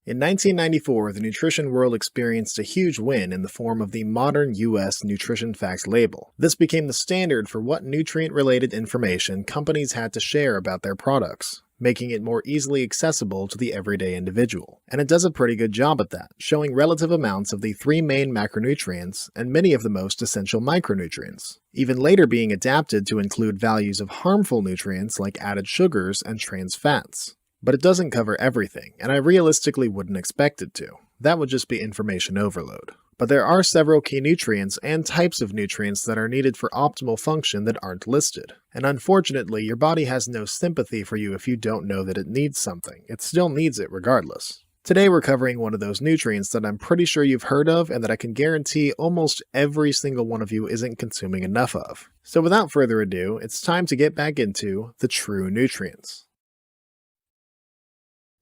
In 1994, the nutrition world experienced a huge win in the form of the modern U.S. Nutrition Facts label. This became the standard for what nutrient-related information companies had to share about their products, making it more easily accessible to the everyday individual. And it does a pretty good job at that, showing relative amounts of the three main macronutrients and many of the most essential micronutrients, even later being adapted to include values of harmful nutrients like added sugars and trans fats. But it doesn't cover everything, and I realistically wouldn't expect it to. That would just be information overload. But there are several key nutrients and types of nutrients that are needed for optimal function that aren't listed. And unfortunately, your body has no sympathy for you if you don't know that it needs something. It still needs it regardless. Today we're covering one of those nutrients that I'm pretty sure you've heard of and that I can guarantee almost every single one of you isn't consuming enough of. So without further ado, it's time to get back into the true nutrients.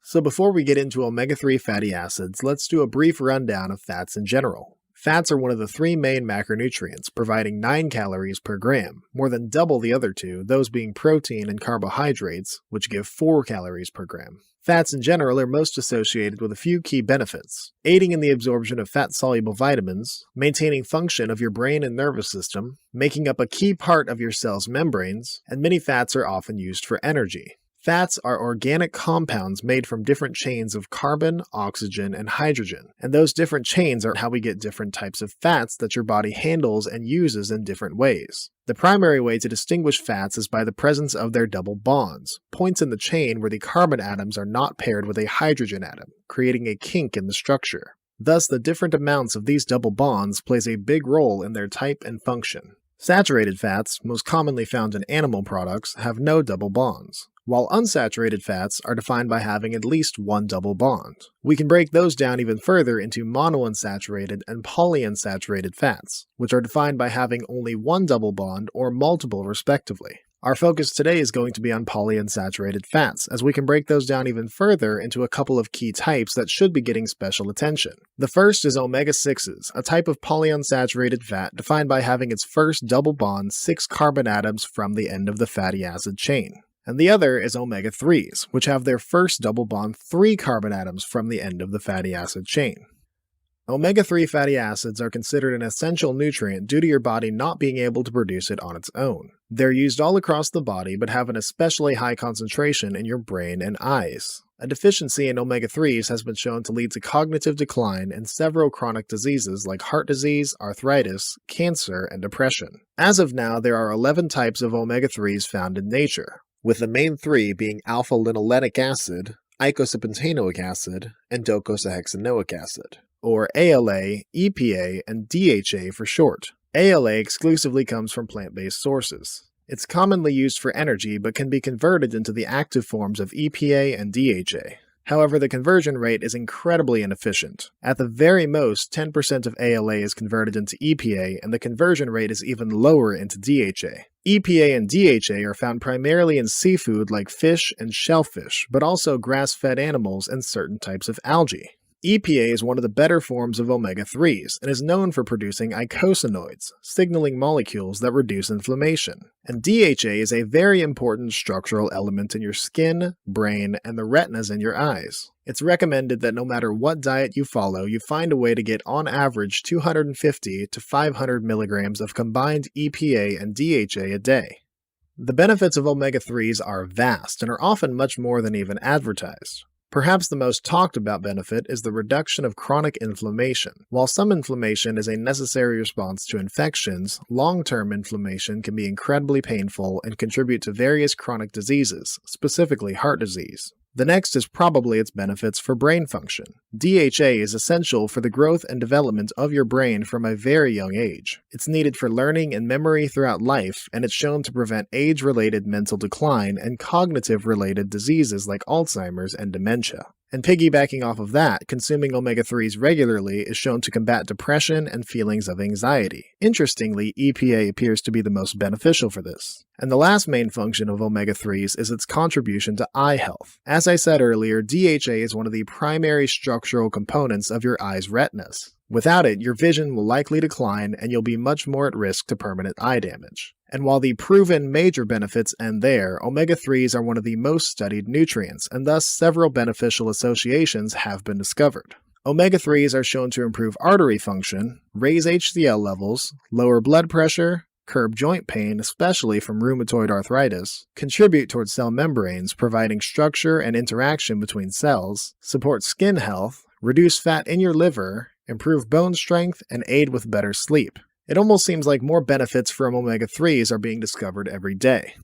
So before we get into omega-3 fatty acids, let's do a brief rundown of fats in general. Fats are one of the three main macronutrients, providing 9 calories per gram, more than double the other two, those being protein and carbohydrates, which give 4 calories per gram. Fats in general are most associated with a few key benefits: aiding in the absorption of fat-soluble vitamins, maintaining function of your brain and nervous system, making up a key part of your cell's membranes, and many fats are often used for energy. Fats are organic compounds made from different chains of carbon, oxygen, and hydrogen, and those different chains are how we get different types of fats that your body handles and uses in different ways. The primary way to distinguish fats is by the presence of their double bonds, points in the chain where the carbon atoms are not paired with a hydrogen atom, creating a kink in the structure. Thus, the different amounts of these double bonds plays a big role in their type and function. Saturated fats, most commonly found in animal products, have no double bonds, while unsaturated fats are defined by having at least one double bond. We can break those down even further into monounsaturated and polyunsaturated fats, which are defined by having only one double bond or multiple respectively. Our focus today is going to be on polyunsaturated fats, as we can break those down even further into a couple of key types that should be getting special attention. The first is omega-6s, a type of polyunsaturated fat defined by having its first double bond 6 carbon atoms from the end of the fatty acid chain. And the other is omega-3s, which have their first double bond 3 carbon atoms from the end of the fatty acid chain. Omega-3 fatty acids are considered an essential nutrient due to your body not being able to produce it on its own. They're used all across the body but have an especially high concentration in your brain and eyes. A deficiency in omega-3s has been shown to lead to cognitive decline and several chronic diseases like heart disease, arthritis, cancer, and depression. As of now, there are 11 types of omega-3s found in nature, with the main 3 being alpha-linolenic acid, icosapentaenoic acid, and docosahexaenoic acid, or ALA, EPA, and DHA for short. ALA exclusively comes from plant-based sources. It's commonly used for energy but can be converted into the active forms of EPA and DHA. However, the conversion rate is incredibly inefficient. At the very most, 10% of ALA is converted into EPA, and the conversion rate is even lower into DHA. EPA and DHA are found primarily in seafood like fish and shellfish, but also grass-fed animals and certain types of algae. EPA is one of the better forms of omega-3s and is known for producing eicosanoids, signaling molecules that reduce inflammation. And DHA is a very important structural element in your skin, brain, and the retinas in your eyes. It's recommended that no matter what diet you follow, you find a way to get on average 250 to 500 milligrams of combined EPA and DHA a day. The benefits of omega-3s are vast and are often much more than even advertised. Perhaps the most talked about benefit is the reduction of chronic inflammation. While some inflammation is a necessary response to infections, long-term inflammation can be incredibly painful and contribute to various chronic diseases, specifically heart disease. The next is probably its benefits for brain function. DHA is essential for the growth and development of your brain from a very young age. It's needed for learning and memory throughout life, and it's shown to prevent age-related mental decline and cognitive-related diseases like Alzheimer's and dementia. And piggybacking off of that, consuming omega-3s regularly is shown to combat depression and feelings of anxiety. Interestingly, EPA appears to be the most beneficial for this. And the last main function of omega-3s is its contribution to eye health. As I said earlier, DHA is one of the primary structural components of your eye's retinas. Without it, your vision will likely decline and you'll be much more at risk to permanent eye damage. And while the proven major benefits end there, omega-3s are one of the most studied nutrients, and thus several beneficial associations have been discovered. Omega-3s are shown to improve artery function, raise HDL levels, lower blood pressure, curb joint pain, especially from rheumatoid arthritis, contribute towards cell membranes, providing structure and interaction between cells, support skin health, reduce fat in your liver, improve bone strength, and aid with better sleep. It almost seems like more benefits from omega-3s are being discovered every day.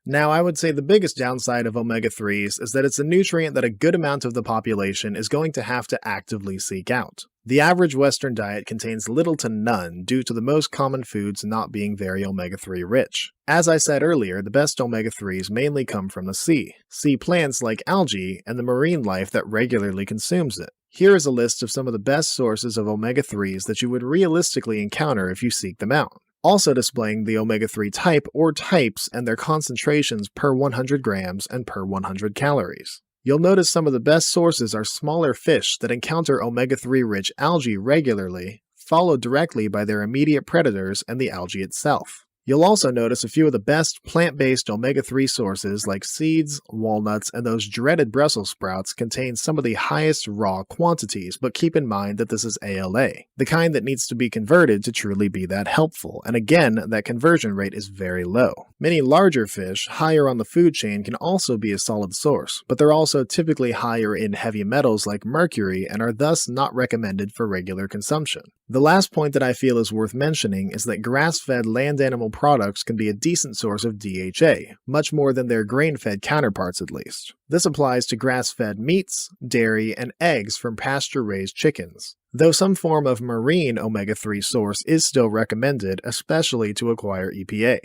Now, I would say the biggest downside of omega-3s is that it's a nutrient that a good amount of the population is going to have to actively seek out. The average Western diet contains little to none due to the most common foods not being very omega-3 rich. As I said earlier, the best omega-3s mainly come from the sea plants like algae, and the marine life that regularly consumes it. Here is a list of some of the best sources of omega-3s that you would realistically encounter if you seek them out. Also displaying the omega-3 type or types and their concentrations per 100 grams and per 100 calories. You'll notice some of the best sources are smaller fish that encounter omega-3 rich algae regularly, followed directly by their immediate predators and the algae itself. You'll also notice a few of the best plant-based omega-3 sources like seeds, walnuts, and those dreaded Brussels sprouts contain some of the highest raw quantities, but keep in mind that this is ALA, the kind that needs to be converted to truly be that helpful, and again, that conversion rate is very low. Many larger fish, higher on the food chain, can also be a solid source, but they're also typically higher in heavy metals like mercury and are thus not recommended for regular consumption. The last point that I feel is worth mentioning is that grass-fed land animal products can be a decent source of DHA, much more than their grain-fed counterparts at least. This applies to grass-fed meats, dairy, and eggs from pasture-raised chickens, though some form of marine omega-3 source is still recommended, especially to acquire EPA.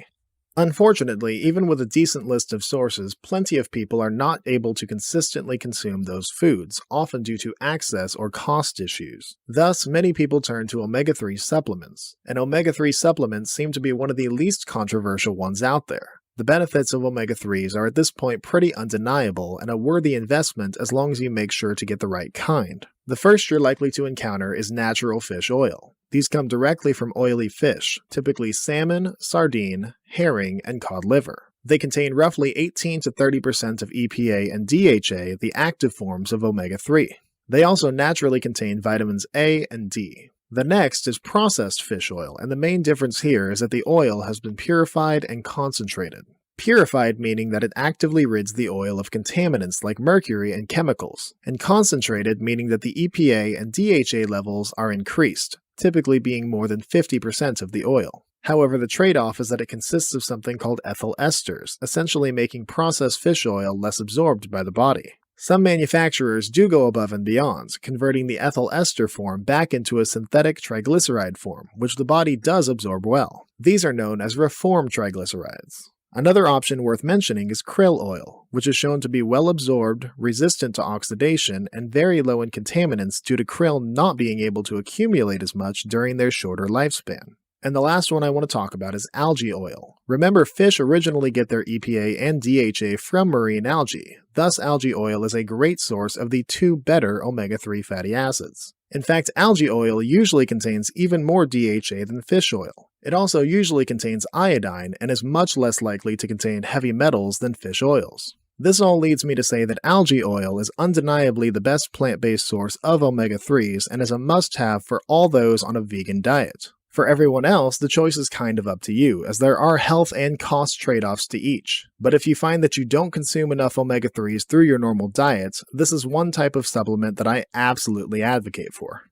Unfortunately, even with a decent list of sources, plenty of people are not able to consistently consume those foods, often due to access or cost issues. Thus, many people turn to omega-3 supplements, and omega-3 supplements seem to be one of the least controversial ones out there. The benefits of omega-3s are at this point pretty undeniable and a worthy investment as long as you make sure to get the right kind. The first you're likely to encounter is natural fish oil. These come directly from oily fish, typically salmon, sardine, herring, and cod liver. They contain roughly 18 to 30% of EPA and DHA, the active forms of omega-3. They also naturally contain vitamins A and D. The next is processed fish oil, and the main difference here is that the oil has been purified and concentrated. Purified meaning that it actively rids the oil of contaminants like mercury and chemicals, and concentrated meaning that the EPA and DHA levels are increased, typically being more than 50% of the oil. However, the trade-off is that it consists of something called ethyl esters, essentially making processed fish oil less absorbed by the body. Some manufacturers do go above and beyond, converting the ethyl ester form back into a synthetic triglyceride form, which the body does absorb well. These are known as reformed triglycerides. Another option worth mentioning is krill oil, which is shown to be well absorbed, resistant to oxidation, and very low in contaminants due to krill not being able to accumulate as much during their shorter lifespan. And the last one I want to talk about is algae oil. Remember, fish originally get their EPA and DHA from marine algae, thus algae oil is a great source of the two better omega-3 fatty acids. In fact, algae oil usually contains even more DHA than fish oil. It also usually contains iodine and is much less likely to contain heavy metals than fish oils. This all leads me to say that algae oil is undeniably the best plant-based source of omega-3s and is a must-have for all those on a vegan diet. For everyone else, the choice is kind of up to you, as there are health and cost trade-offs to each. But if you find that you don't consume enough omega-3s through your normal diet, this is one type of supplement that I absolutely advocate for.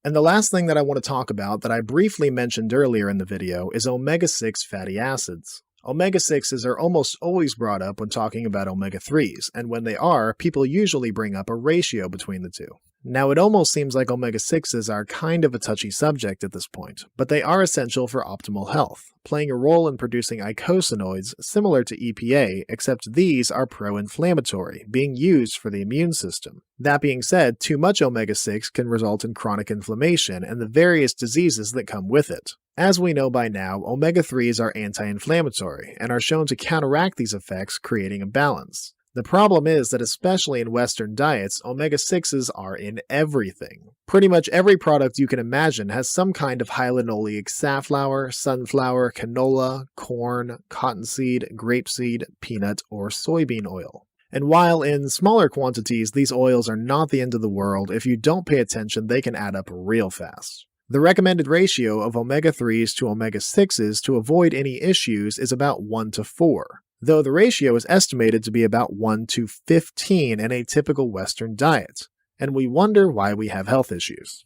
And the last thing that I want to talk about that I briefly mentioned earlier in the video is omega-6 fatty acids. Omega-6s are almost always brought up when talking about omega-3s, and when they are, people usually bring up a ratio between the two. Now, it almost seems like omega-6s are kind of a touchy subject at this point, but they are essential for optimal health, playing a role in producing eicosanoids similar to EPA, except these are pro-inflammatory, being used for the immune system. That being said, too much omega-6 can result in chronic inflammation and the various diseases that come with it. As we know by now, omega-3s are anti-inflammatory and are shown to counteract these effects, creating a balance. The problem is that especially in Western diets, omega-6s are in everything. Pretty much every product you can imagine has some kind of high linoleic safflower, sunflower, canola, corn, cottonseed, grapeseed, peanut, or soybean oil. And while in smaller quantities these oils are not the end of the world, if you don't pay attention they can add up real fast. The recommended ratio of omega-3s to omega-6s to avoid any issues is about 1 to 4. Though the ratio is estimated to be about 1 to 15 in a typical Western diet, and we wonder why we have health issues.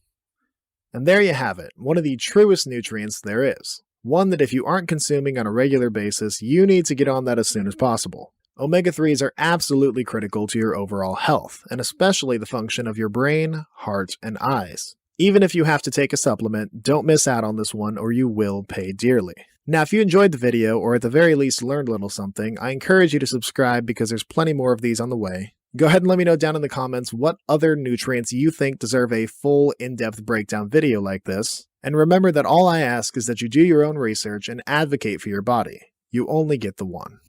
And there you have it, one of the truest nutrients there is. One that if you aren't consuming on a regular basis, you need to get on that as soon as possible. Omega-3s are absolutely critical to your overall health, and especially the function of your brain, heart, and eyes. Even if you have to take a supplement, don't miss out on this one or you will pay dearly. Now, if you enjoyed the video, or at the very least learned a little something, I encourage you to subscribe because there's plenty more of these on the way. Go ahead and let me know down in the comments what other nutrients you think deserve a full, in-depth breakdown video like this. And remember that all I ask is that you do your own research and advocate for your body. You only get the one.